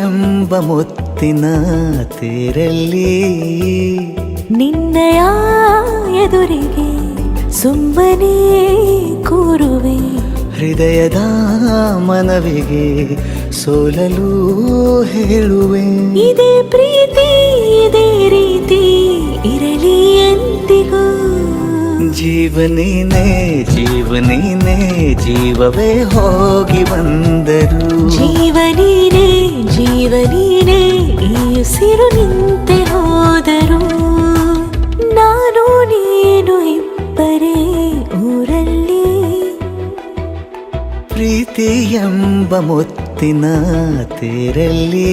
ಎಂಬ ಮುತ್ತಿನ ತೇರಲ್ಲಿ ನಿನ್ನಯ ಎದುರಿಗೆ ಸುಮ್ಮನೆ ಕೂರುವೆ. ಹೃದಯದ ಮನವಿಗೆ ಸೋಲಲು ಹೇಳುವೆ. ಇದೇ ಪ್ರೀತಿ ಇದೇ ರೀತಿ ಇರಲಿ ಎಂದಿಗೂ. ಜೀವನೇನೆ ಜೀವನೇನೆ ಜೀವವೇ ಹೋಗಿ ಬಂದರು. ಜೀವನೀನೇ ಜೀವನೀನೇ ಈ ಉಸಿರು ನಿಂತೆ ಹೋದರು. ನಾನು ನೀನು ಇಬ್ಬರೇ ಊರಲ್ಲಿ. ಪ್ರೀತಿ ಎಂಬ ಮುತ್ತಿನ ತೇರಲ್ಲಿ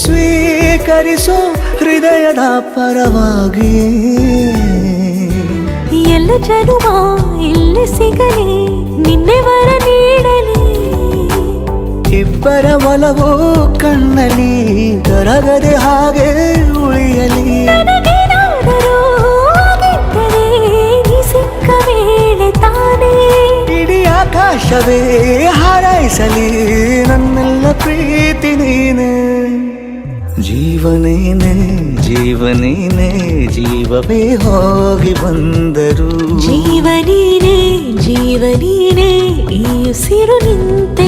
ಸ್ವೀಕರಿಸೋ ಹೃದಯದ ಪರವಾಗಿ. ಎಲ್ಲ ಜನುಮ ಇಲ್ಲಿ ಸಿಗಲಿ ನಿನ್ನೆ ವರ ನೀಡಲಿ. ಇಬ್ಬರ ಒಲವು ಕಣ್ಣಲ್ಲಿ ಕರಗದೆ ಹಾಗೆ ಉಳಿಯಲಿ. ನನಗೇನಾದರೂ ಆಗಿದ್ದರೆ ನೀ ಸಿಕ್ಕ ವೇಳೆ ತಾನೇ ಇಡೀ ಆಕಾಶವೇ ಹಾರೈಸಲಿ ನನ್ನೆಲ್ಲ ಪ್ರೀತಿ ನೀನೆ. ಜೀವನೇನೆ ಜೀವನೇನೆ ಜೀವವೇ ಹೋಗಿ ಬಂದರು. ಜೀವನೀನೇ ಜೀವನೀನೇ ಈ ಉಸಿರು ನಿಂತೆ